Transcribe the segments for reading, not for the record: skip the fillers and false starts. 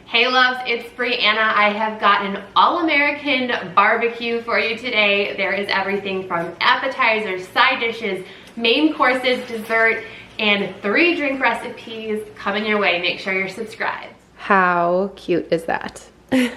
Hey loves, it's Brianna. I have got an all-American barbecue for you today. There is everything from appetizers, side dishes, main courses, dessert, and 3 drink recipes coming your way. Make sure you're subscribed. How cute is that? I'm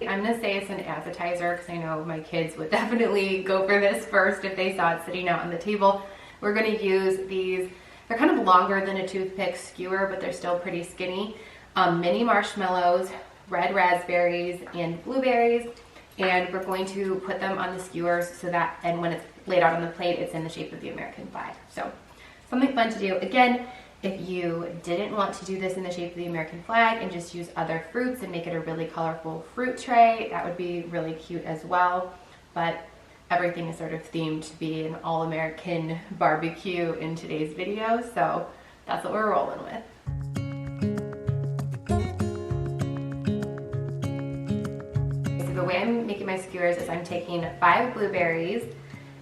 gonna say it's an appetizer because I know my kids would definitely go for this first if they saw it sitting out on the table. We're gonna use these, they're kind of longer than a toothpick skewer, but they're still pretty skinny. Mini marshmallows, red raspberries, and blueberries. And we're going to put them on the skewers so that, and when it's laid out on the plate, it's in the shape of the American flag. So something fun to do. Again, if you didn't want to do this in the shape of the American flag and just use other fruits and make it a really colorful fruit tray, that would be really cute as well. But everything is sort of themed to be an all-American barbecue in today's video, so that's what we're rolling with. So the way I'm making my skewers is I'm taking 5 blueberries,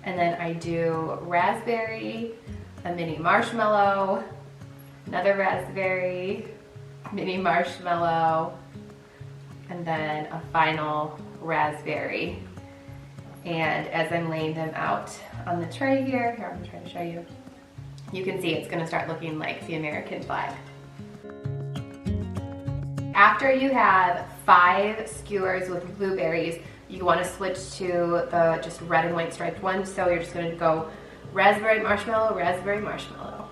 and then I do raspberry, a mini marshmallow, another raspberry, mini marshmallow, and then a final raspberry. And as I'm laying them out on the tray here, I'm trying to show you, you can see it's gonna start looking like the American flag. After you have 5 skewers with blueberries, you wanna switch to the just red and white striped one. So you're just gonna go raspberry marshmallow, raspberry marshmallow.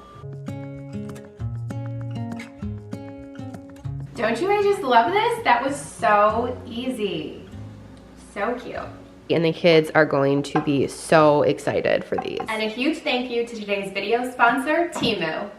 Don't you guys just love this? That was so easy. So cute. And the kids are going to be so excited for these. And a huge thank you to today's video sponsor, Teemo.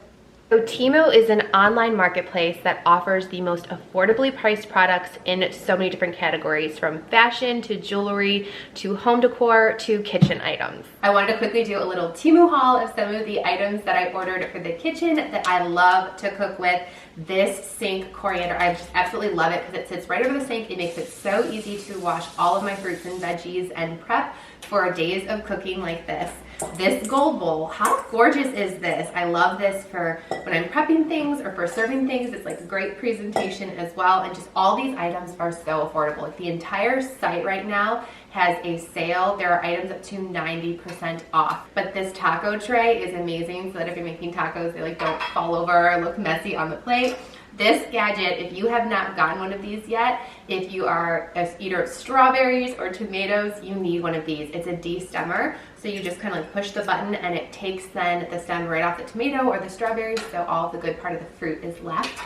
So Teemo is an online marketplace that offers the most affordably priced products in so many different categories, from fashion to jewelry to home decor to kitchen items. I wanted to quickly do a little Teemo haul of some of the items that I ordered for the kitchen that I love to cook with. This sink coriander, I just absolutely love it because it sits right over the sink. It makes it so easy to wash all of my fruits and veggies and prep for days of cooking like this. This gold bowl, how gorgeous is this? I love this for when I'm prepping things or for serving things. It's like a great presentation as well, and just all these items are so affordable. Like the entire site right now has a sale. There are items up to 90% off. But this taco tray is amazing so that if you're making tacos, they like don't fall over or look messy on the plate. This gadget, if you have not gotten one of these yet, if you are an eater of strawberries or tomatoes, you need one of these. It's a de-stemmer, so you just kind of like push the button and it takes then the stem right off the tomato or the strawberries, so all the good part of the fruit is left.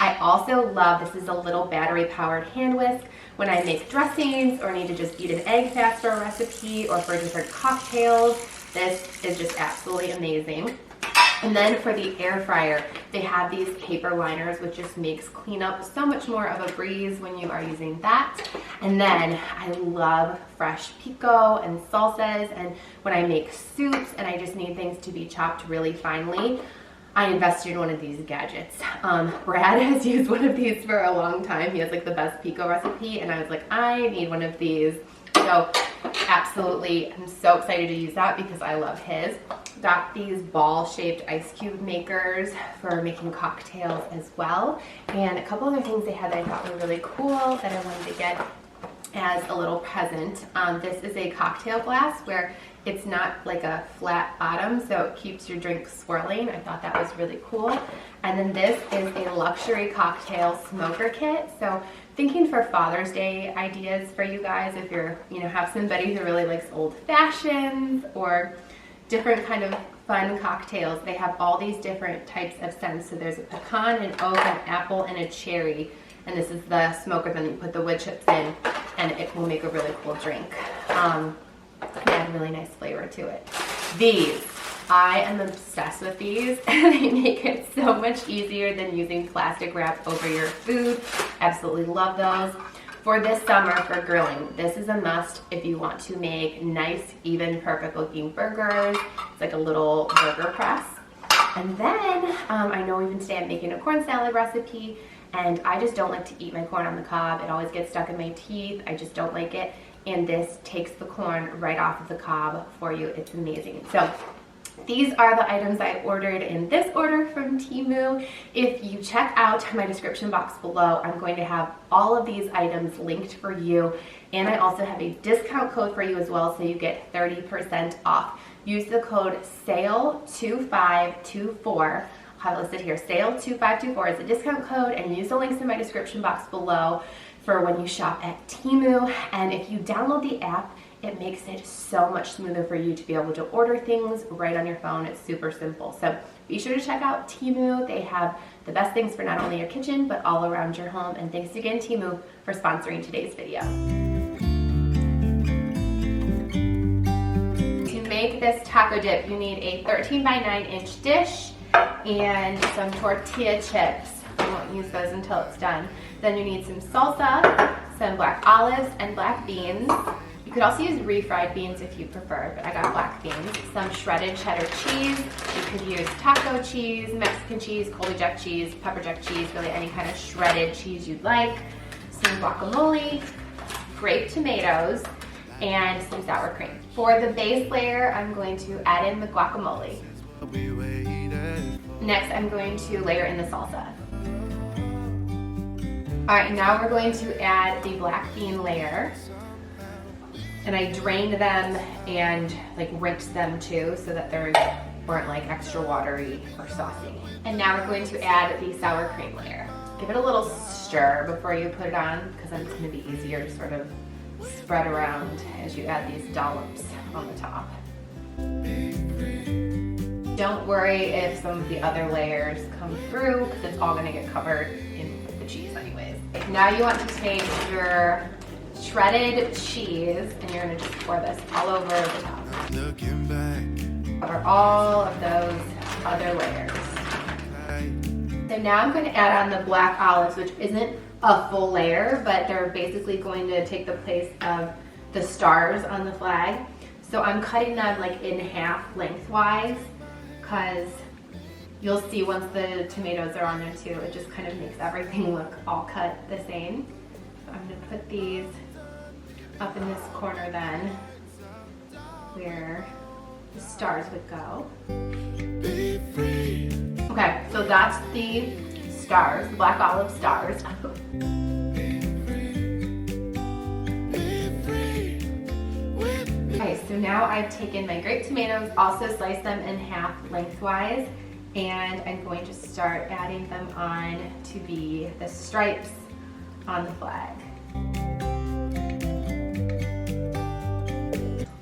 I also love, this is a little battery-powered hand whisk. When I make dressings or need to just eat an egg fast for a recipe or for different cocktails, this is just absolutely amazing. And then for the air fryer, they have these paper liners, which just makes cleanup so much more of a breeze when you are using that. And then I love fresh pico and salsas, and when I make soups and I just need things to be chopped really finely, I invested in one of these gadgets. Brad has used one of these for a long time. He has like the best pico recipe, and I was like, I need one of these. So absolutely, I'm so excited to use that because I love his. Got these ball-shaped ice cube makers for making cocktails as well. And a couple other things they had that I thought were really cool that I wanted to get as a little present. This is a cocktail glass where it's not like a flat bottom, so it keeps your drink swirling. I thought that was really cool. And then this is a luxury cocktail smoker kit. So thinking for Father's Day ideas for you guys, if you're, have somebody who really likes old fashions or different kind of fun cocktails, they have all these different types of scents. So there's a pecan, an oak, an apple, and a cherry. And this is the smoker, then you put the wood chips in, and it will make a really cool drink. They add really nice flavor to it. These, I am obsessed with these. They make it so much easier than using plastic wrap over your food. Absolutely love those. For this summer, for grilling, this is a must if you want to make nice, even, perfect looking burgers. It's like a little burger press. And then, I know even today I'm making a corn salad recipe, and I just don't like to eat my corn on the cob. It always gets stuck in my teeth. I just don't like it. And this takes the corn right off of the cob for you. It's amazing. So These are the items I ordered in this order from Teemo. If you check out my description box below, I'm going to have all of these items linked for you. And I also have a discount code for you as well, so you get 30% off. Use the code SALE2524. I'll have it listed here, SALE2524 is a discount code, and use the links in my description box below for when you shop at Teemo. And if you download the app, it makes it so much smoother for you to be able to order things right on your phone. It's super simple. So be sure to check out Teemo. They have the best things for not only your kitchen, but all around your home. And thanks again, Teemo, for sponsoring today's video. To make this taco dip, you need a 13 by 9 inch dish and some tortilla chips. I won't use those until it's done. Then you need some salsa, some black olives, and black beans. You could also use refried beans if you prefer, but I got black beans. Some shredded cheddar cheese. You could use taco cheese, Mexican cheese, Colby Jack cheese, pepper jack cheese, really any kind of shredded cheese you'd like. Some guacamole, grape tomatoes, and some sour cream. For the base layer, I'm going to add in the guacamole. Next, I'm going to layer in the salsa. All right, now we're going to add the black bean layer. And I drained them and like rinsed them too, so that they weren't like extra watery or saucy. And now we're going to add the sour cream layer. Give it a little stir before you put it on, because then it's going to be easier to sort of spread around as you add these dollops on the top. Don't worry if some of the other layers come through, because it's all going to get covered in the cheese anyways. Now you want to take your shredded cheese and you're going to just pour this all over the top. Cover all of those other layers. So now I'm going to add on the black olives, which isn't a full layer, but they're basically going to take the place of the stars on the flag. So I'm cutting them like in half lengthwise, because you'll see once the tomatoes are on there too, it just kind of makes everything look all cut the same. So I'm going to put these up in this corner then, where the stars would go. Okay, so that's the stars, the black olive stars. Okay, so now I've taken my grape tomatoes, also sliced them in half lengthwise, and I'm going to start adding them on to be the stripes on the flag.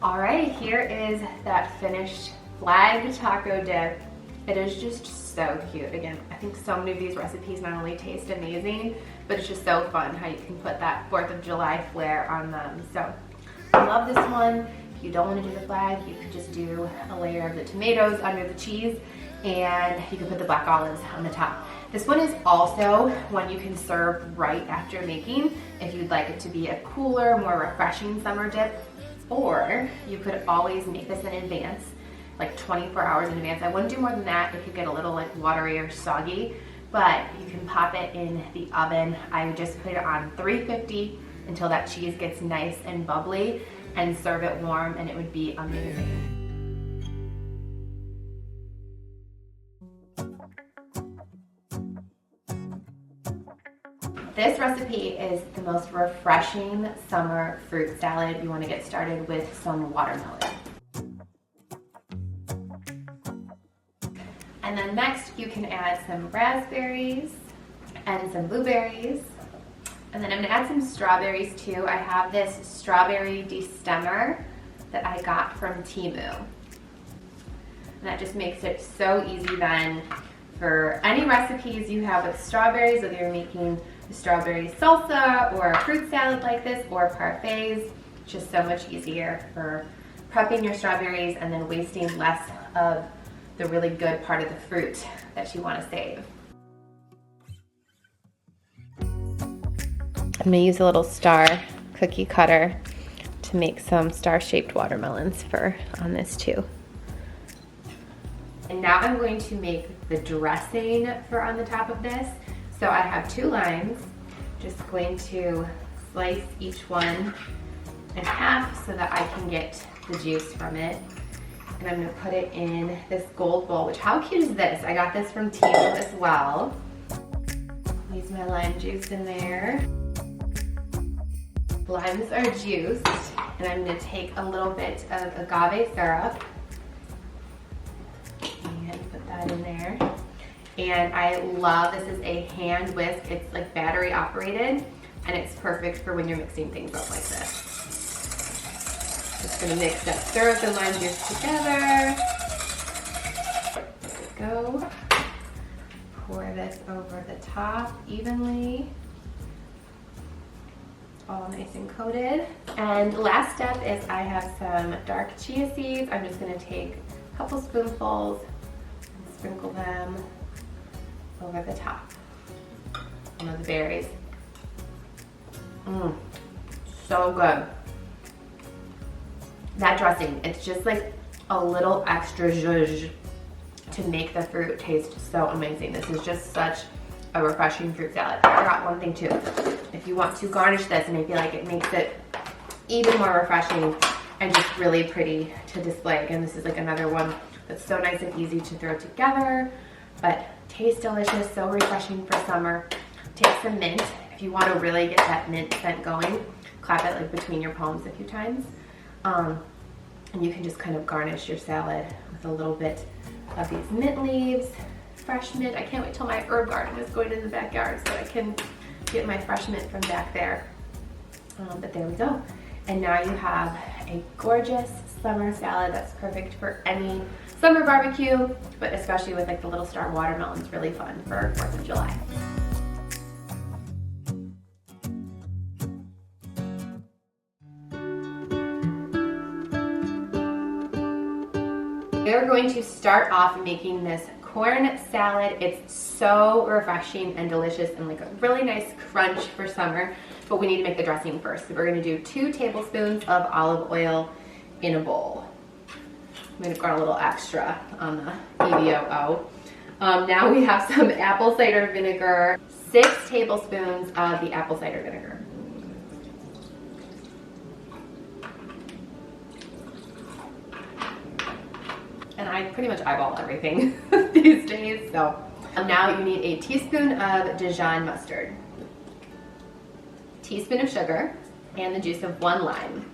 Alright, here is that finished flag taco dip. It is just so cute. Again, I think so many of these recipes not only taste amazing, but it's just so fun how you can put that 4th of July flair on them. So I love this one. If you don't want to do the flag, you could just do a layer of the tomatoes under the cheese, and you can put the black olives on the top. This one is also one you can serve right after making if you'd like it to be a cooler, more refreshing summer dip. Or you could always make this in advance, like 24 hours in advance. I wouldn't do more than that. It could get a little like watery or soggy, but you can pop it in the oven. I would just put it on 350 until that cheese gets nice and bubbly, and serve it warm, and it would be amazing. This recipe is the most refreshing summer fruit salad. You want to get started with some watermelon. And then next you can add some raspberries and some blueberries. And then I'm going to add some strawberries too. I have this strawberry destemmer that I got from Teemo. And that just makes it so easy then for any recipes you have with strawberries, whether you're making a strawberry salsa or a fruit salad like this or parfaits. It's just so much easier for prepping your strawberries and then wasting less of the really good part of the fruit that you want to save. I'm going to use a little star cookie cutter to make some star-shaped watermelons on this too. And now I'm going to make the dressing for on the top of this. So I have 2 limes, just going to slice each one in half so that I can get the juice from it. And I'm gonna put it in this gold bowl, which how cute is this? I got this from Teemo as well. Use my lime juice in there. Limes are juiced, and I'm gonna take a little bit of agave syrup and put that in there. And I love, this is a hand whisk. It's like battery operated, and it's perfect for when you're mixing things up like this. Just gonna mix that syrup and lime juice together. There we go. Pour this over the top evenly. All nice and coated. And last step is I have some dark chia seeds. I'm just gonna take a couple spoonfuls and sprinkle them over the top. One of the berries. So good. That dressing, it's just like a little extra zhuzh to make the fruit taste so amazing. This is just such a refreshing fruit salad. I forgot one thing too. If you want to garnish this, and I feel like it makes it even more refreshing and just really pretty to display. Again, this is like another one that's so nice and easy to throw together, but tastes delicious, so refreshing for summer. Take some mint. If you want to really get that mint scent going, clap it like between your palms a few times. And you can just kind of garnish your salad with a little bit of these mint leaves, fresh mint. I can't wait till my herb garden is going in the backyard so I can get my fresh mint from back there. But there we go. And now you have a gorgeous summer salad that's perfect for any summer barbecue, but especially with like the little star watermelons, really fun for 4th of July. We're going to start off making this corn salad. It's so refreshing and delicious and like a really nice crunch for summer, but we need to make the dressing first. So we're gonna do 2 tablespoons of olive oil in a bowl. I'm gonna go a little extra on the EVOO. Now we have some apple cider vinegar, 6 tablespoons of the apple cider vinegar. And I pretty much eyeball everything these days, so. Now you need a teaspoon of Dijon mustard, teaspoon of sugar, and the juice of 1 lime.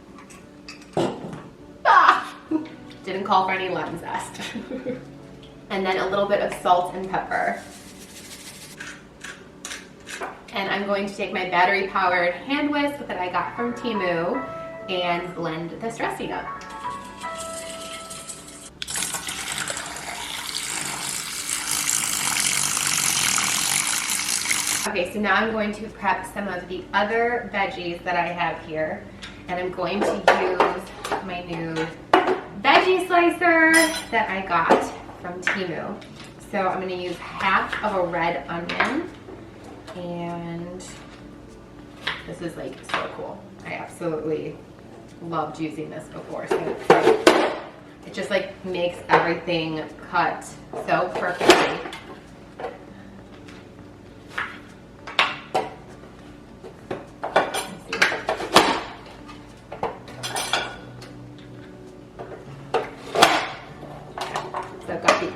Didn't call for any lime zest. And then a little bit of salt and pepper. And I'm going to take my battery powered hand whisk that I got from Teemo and blend this dressing up. Okay, so now I'm going to prep some of the other veggies that I have here, and I'm going to use my new veggie slicer that I got from Teemo. So I'm going to use half of a red onion, and this is like so cool. I absolutely loved using this before, so it just like makes everything cut so perfectly.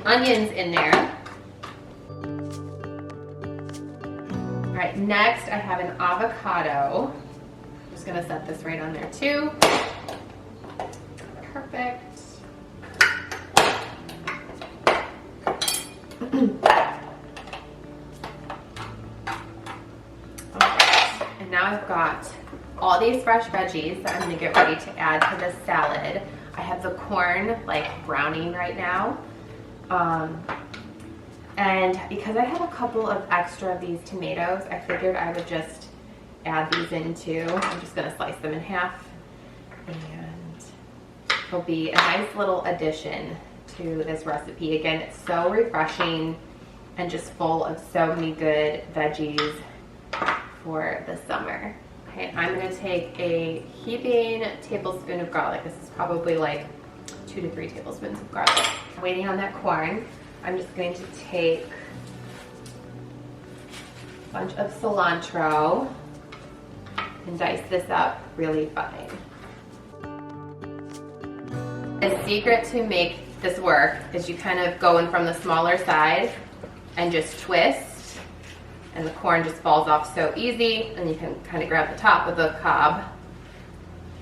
Onions in there. All right, next I have an avocado. I'm just gonna set this right on there too. Perfect. Okay. And now I've got all these fresh veggies that I'm gonna get ready to add to this salad. I have the corn like browning right now. And because I have a couple of extra of these tomatoes, I figured I would just add these in too. I'm just gonna slice them in half, and it'll be a nice little addition to this recipe. Again, it's so refreshing and just full of so many good veggies for the summer. Okay, I'm gonna take a heaping tablespoon of garlic. This is probably like 2 to 3 tablespoons of garlic. Waiting on that corn, I'm just going to take a bunch of cilantro and dice this up really fine. The secret to make this work is you kind of go in from the smaller side and just twist, and the corn just falls off so easy, and you can kind of grab the top of the cob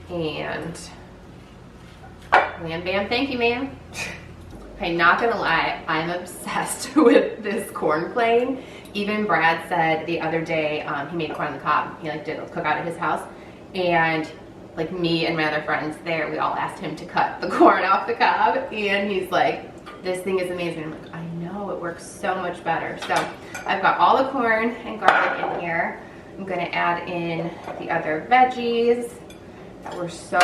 and wham bam, thank you ma'am. Okay, not gonna lie, I'm obsessed with this corn plane. Even Brad said the other day, he made corn on the cob. He like did a cookout at his house, and like me and my other friends there, we all asked him to cut the corn off the cob, and he's like, this thing is amazing. I'm like, I know, it works so much better. So I've got all the corn and garlic in here. I'm gonna add in the other veggies that were so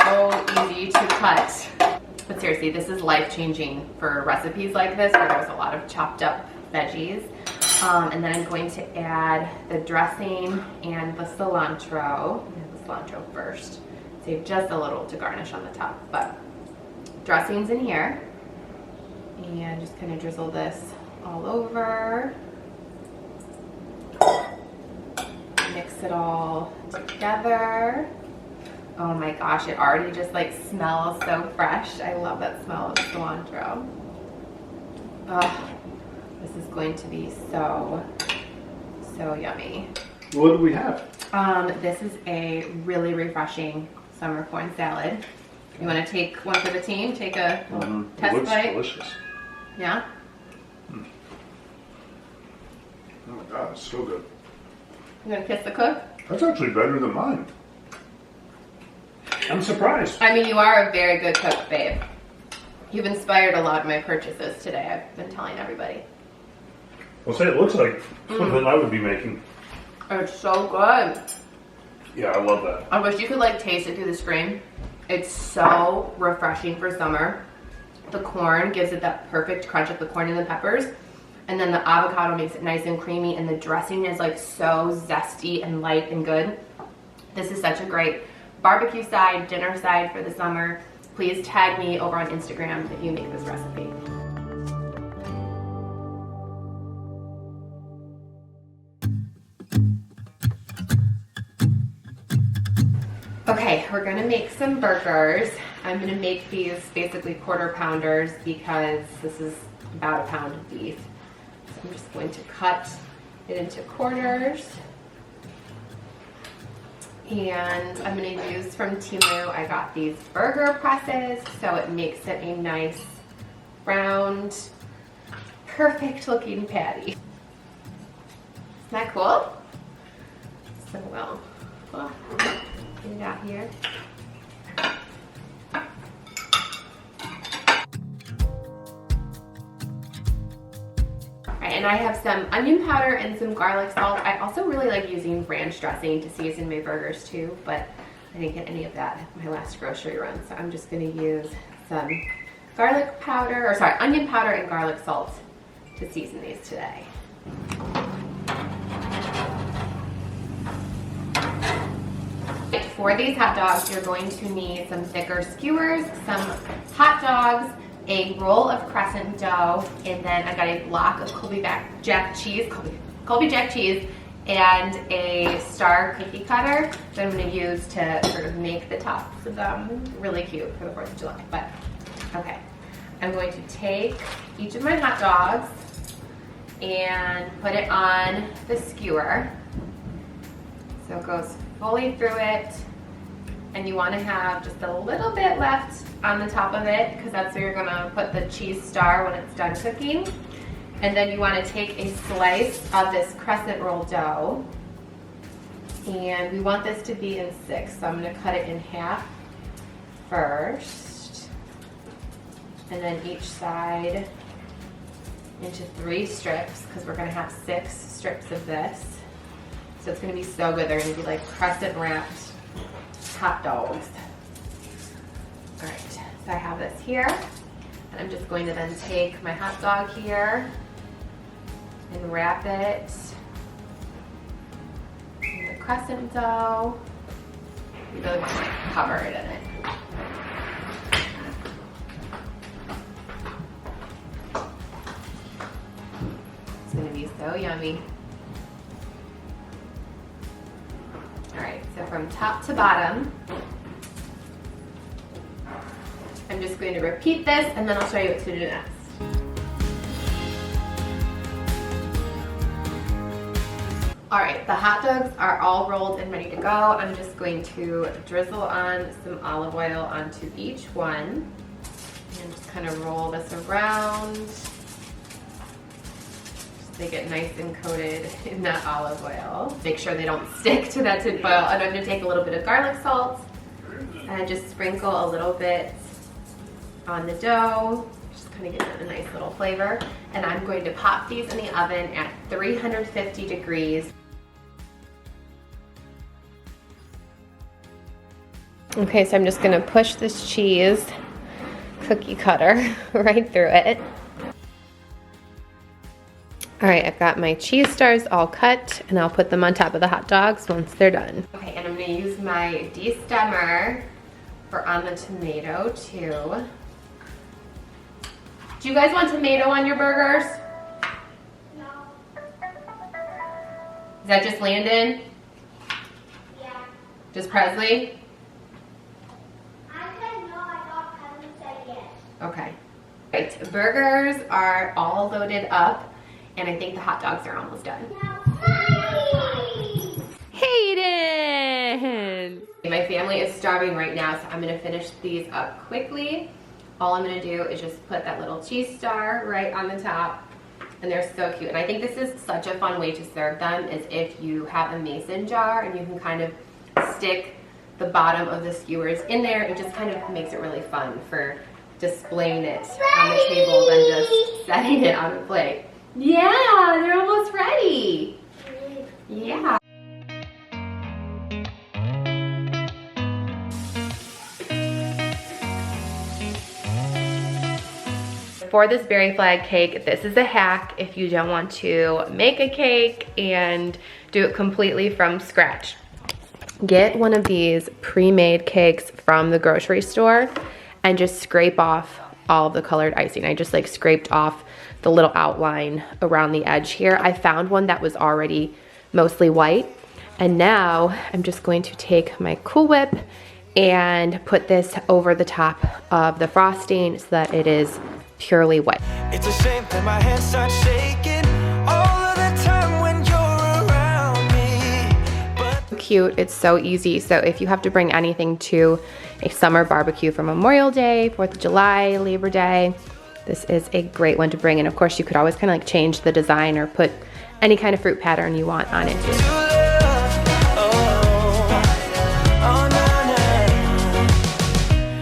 easy to cut. But seriously, this is life-changing for recipes like this where there's a lot of chopped up veggies. And then I'm going to add the dressing and the cilantro. I'm gonna add the cilantro first. Save just a little to garnish on the top, but dressing's in here. And just kind of drizzle this all over. Mix it all together. Oh my gosh, it already just like smells so fresh. I love that smell of cilantro. Oh, this is going to be so yummy. What do we have? This is a really refreshing summer corn salad. You want to take one for the team? Take a test it looks bite? delicious. Yeah? Oh my god, it's so good. You gonna kiss the cook? That's actually better than mine. I'm surprised. I mean, you are a very good cook, babe. You've inspired a lot of my purchases today. I've been telling everybody. Well, say it looks like something I would be making. It's so good. Yeah, I love that. I wish you could like taste it through the screen. It's so refreshing for summer. The corn gives it that perfect crunch of the corn and the peppers. And then the avocado makes it nice and creamy, and the dressing is like so zesty and light and good. This is such a great barbecue side, dinner side for the summer. Please tag me over on Instagram if you make this recipe. Okay, we're gonna make some burgers. I'm gonna make these basically quarter pounders because this is about a pound of beef. So I'm just going to cut it into quarters. And I'm gonna use from Teemo, I got these burger presses, so it makes it a nice, round, perfect looking patty. Isn't that cool? So well, get it out here. And I have some onion powder and some garlic salt. I also really like using ranch dressing to season my burgers too, but I didn't get any of that at my last grocery run. So I'm just gonna use some garlic powder, or sorry, onion powder and garlic salt to season these today. For these hot dogs, you're going to need some thicker skewers, some hot dogs, a roll of crescent dough, and then I got a block of Colby Jack cheese, and a star cookie cutter that I'm going to use to sort of make the tops of them really cute for the 4th of July. But okay, I'm going to take each of my hot dogs and put it on the skewer. So it goes fully through it, and you want to have just a little bit left on the top of it because that's where you're going to put the cheese star when it's done cooking. And then you want to take a slice of this crescent roll dough, and we want this to be in 6, so I'm going to cut it in half first, and then each side into 3 strips because we're going to have 6 strips of this. So it's going to be so good. They're going to be like crescent wrapped hot dogs. All right, so I have this here, and I'm just going to then take my hot dog here and wrap it in the crescent dough. You really want to like cover it in it. It's going to be so yummy. All right, so from top to bottom, I'm I'm just going to repeat this and then I'll show you what to do next. All right, the hot dogs are all rolled and ready to go. I'm just going to drizzle on some olive oil onto each one and just kind of roll this around. They get nice and coated in that olive oil. Make sure they don't stick to that tin foil. And I'm gonna take a little bit of garlic salt and just sprinkle a little bit on the dough. Just kind of get a nice little flavor. And I'm going to pop these in the oven at 350 degrees. Okay, so I'm just gonna push this cheese cookie cutter right through it. All right, I've got my cheese stars all cut and I'll put them on top of the hot dogs once they're done. Okay, and I'm gonna use my de-stemmer on the tomato too. Do you guys want tomato on your burgers? No. Is that just Landon? Yeah. Just Presley? I said no, I thought Cousin said yes. Okay. Right, burgers are all loaded up and I think the hot dogs are almost done. Hayden! My family is starving right now, so I'm gonna finish these up quickly. All I'm gonna do is just put that little cheese star right on the top, and they're so cute. And I think this is such a fun way to serve them, is if you have a mason jar and you can kind of stick the bottom of the skewers in there. It just kind of makes it really fun for displaying it on the table than just setting it on a plate. Yeah, they're almost ready. Yeah. For this berry flag cake, this is a hack if you don't want to make a cake and do it completely from scratch. Get one of these pre-made cakes from the grocery store and just scrape off all of the colored icing. I just like scraped off the little outline around the edge here. I found one that was already mostly white. And now I'm just going to take my Cool Whip and put this over the top of the frosting so that it is purely white. It's a shame that my hands start shaking all of the time when you're around me. But cute, it's so easy. So if you have to bring anything to a summer barbecue for Memorial Day, 4th of July, Labor Day, this is a great one to bring. And of course you could always kind of like change the design or put any kind of fruit pattern you want on it.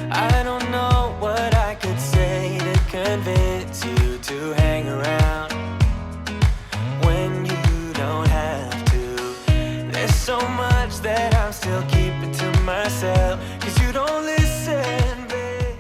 I don't know what I could say to convince you to hang around when you don't have to. There's so much that I'm still keeping to myself, 'cause you don't listen, babe.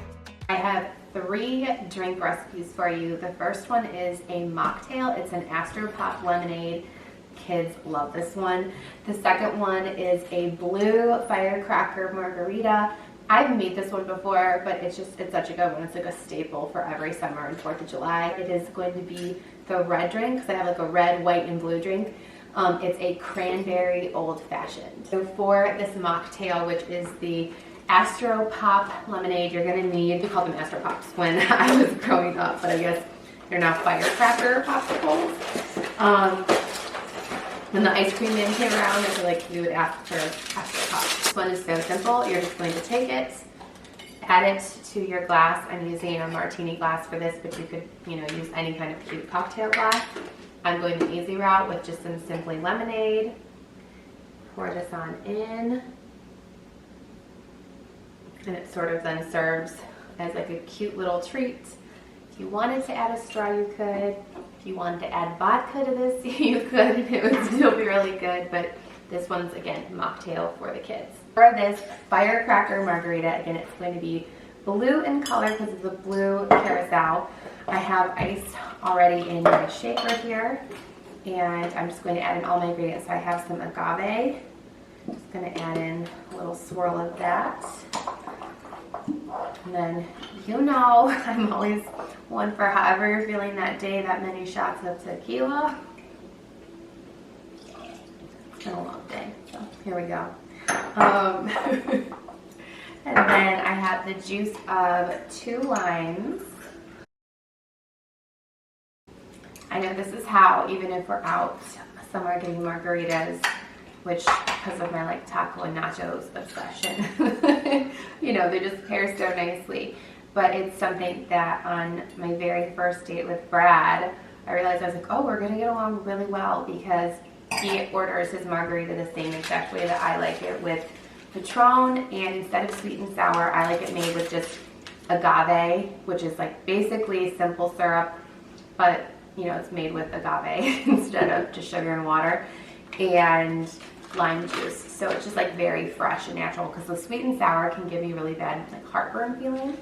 I have 3 drink recipes for you. The first one is a mocktail. It's an Astropop lemonade. Kids love this one. The second one is a Blue Firecracker margarita. I've made this one before, but it's such a good one. It's like a staple for every summer and 4th of July. It is going to be the red drink, because I have like a red, white, and blue drink. It's a cranberry old fashioned. So for this mocktail, which is the Astropop lemonade, you're gonna need, we called them Astropops when I was growing up, but I guess they're now firecracker popsicles. When the ice cream man came around, I feel like you would ask for Astropop. This one is so simple. You're just going to take it, add it to your glass. I'm using a martini glass for this, but you could, use any kind of cute cocktail glass. I'm going the easy route with just some Simply lemonade. Pour this on in. And it sort of then serves as like a cute little treat. If you wanted to add a straw, you could. If you wanted to add vodka to this, you could, and it would still be really good, but this one's, again, mocktail for the kids. For this firecracker margarita, again, it's going to be blue in color because of the blue carousel. I have ice already in my shaker here, and I'm just going to add in all my ingredients. So I have some agave. I'm just going to add in a little swirl of that. And then, I'm always one for however you're feeling that day, that many shots of tequila. It's been a long day, so here we go. And then I have the juice of 2 limes. I know this is how, even if we're out somewhere getting margaritas, which because of my like taco and nachos obsession, you know, they just pair so nicely. But it's something that on my very first date with Brad, I realized I was like, oh, we're gonna get along really well because he orders his margarita the same exact way that I like it, with Patron, and instead of sweet and sour, I like it made with just agave, which is like basically simple syrup, but you know, it's made with agave instead of just sugar and water, and lime juice. So it's just like very fresh and natural, because the sweet and sour can give you really bad like heartburn feeling.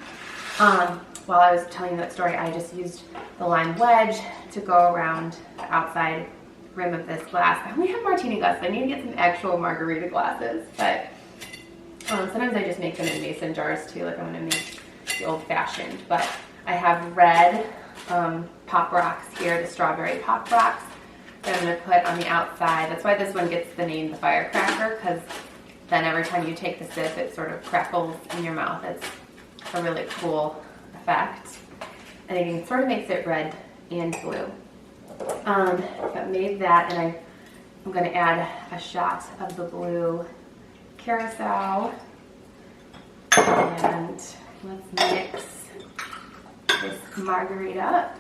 While I was telling you that story, I just used the lime wedge to go around the outside rim of this glass. I only have martini glasses. I need to get some actual margarita glasses, but sometimes I just make them in mason jars too, like I'm gonna make the old fashioned. But I have red pop rocks here, the strawberry pop rocks, that I'm gonna put on the outside. That's why this one gets the name the Firecracker, because then every time you take the sip, it sort of crackles in your mouth. It's a really cool effect. And again, it sort of makes it red and blue. But made that, and I'm gonna add a shot of the blue curacao. And let's mix this margarita up.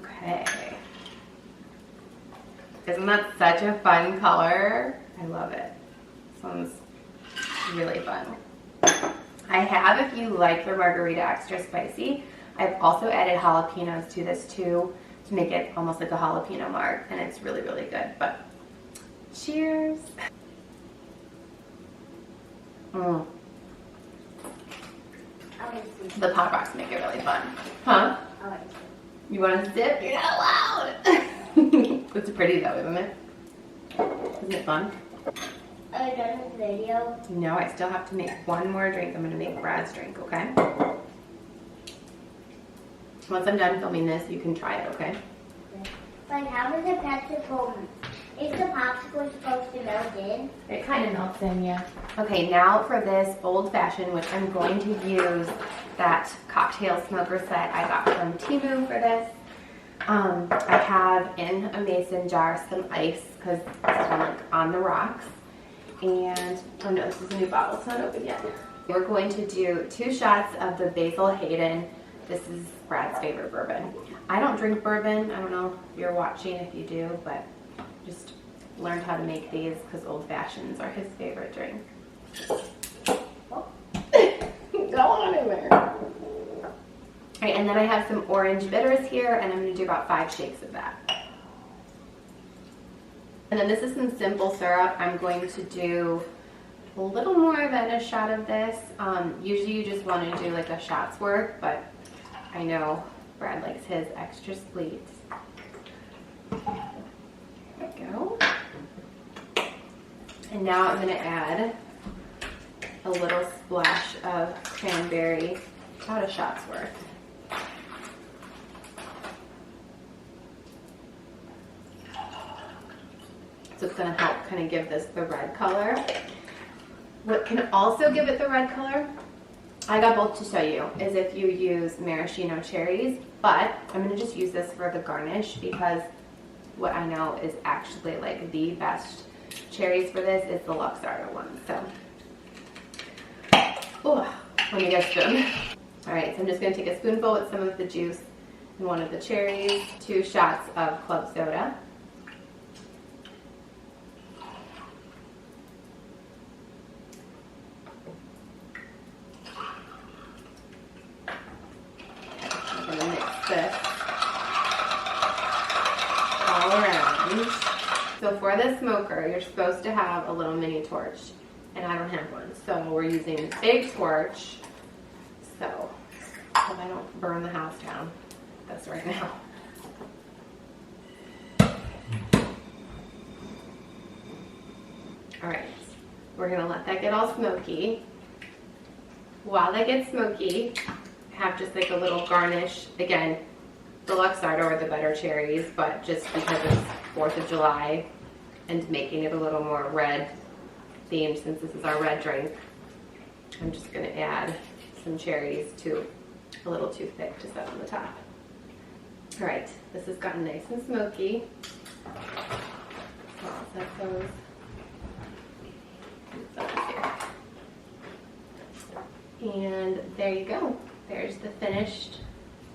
Okay. Isn't that such a fun color? I love it. This one's really fun. I have, if you like your margarita extra spicy, I've also added jalapenos to this too, to make it almost like a jalapeno marg, and it's really, really good. But cheers. The pop rocks make it really fun. Huh? You want to sip? You're not allowed. It's pretty though, isn't it? Isn't it fun? Are you done with the video? No, I still have to make one more drink. I'm going to make Brad's drink, okay? Once I'm done filming this, you can try it, okay? Like, how is the popsicle? Is the popsicle supposed to melt in? It kind of melts in, yeah. Okay, now for this old fashioned, which I'm going to use that cocktail smoker set I got from Teemo for this. I have in a mason jar some ice, because it's kind of like on the rocks. And, oh no, this is a new bottle, it's not open yet. We're going to do 2 shots of the Basil Hayden. This is Brad's favorite bourbon. I don't drink bourbon. I don't know if you're watching, if you do, but just learned how to make these because old fashions are his favorite drink. Oh. Go on in there. All right, and then I have some orange bitters here, and I'm going to do about 5 shakes of that. And then this is some simple syrup. I'm going to do a little more than a shot of this. Usually you just want to do like a shot's worth, but I know Brad likes his extra sweet. There we go. And now I'm going to add a little splash of cranberry, about a shot's worth. So it's going to help kind of give this the red color. What can also give it the red color, I got both to show you, is if you use maraschino cherries, but I'm going to just use this for the garnish because what I know is actually like the best cherries for this is the Luxardo one. So, let me get a spoon. Alright, so I'm just going to take a spoonful with some of the juice and one of the cherries, 2 shots of club soda. This all around. So for the smoker, you're supposed to have a little mini torch, and I don't have one, so we're using a big torch, so I don't burn the house down. That's right now. All right, we're gonna let that get all smoky. While that gets smoky, have just like a little garnish. Again, the Luxardo are the better cherries, but just because it's 4th of July and making it a little more red themed since this is our red drink, I'm just gonna add some cherries to a little too thick to set on the top. All right, this has gotten nice and smoky. So I'll set those here. And there you go. There's the finished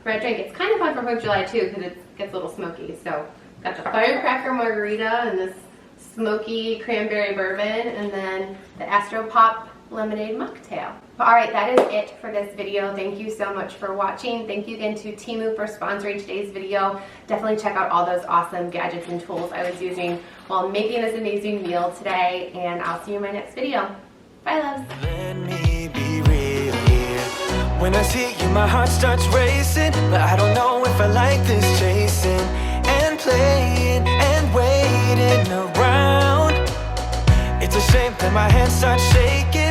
red drink. It's kind of fun for 4th of July too because it gets a little smoky. So got the Firecracker margarita and this smoky cranberry bourbon, and then the Astropop lemonade mocktail. All right, that is it for this video. Thank you so much for watching. Thank you again to Teemo for sponsoring today's video. Definitely check out all those awesome gadgets and tools I was using while making this amazing meal today, and I'll see you in my next video. Bye, loves. Let me be real here. When I see you, my heart starts racing, but I don't know if I like this chasing and playing and waiting around. It's a shame that my hands start shaking.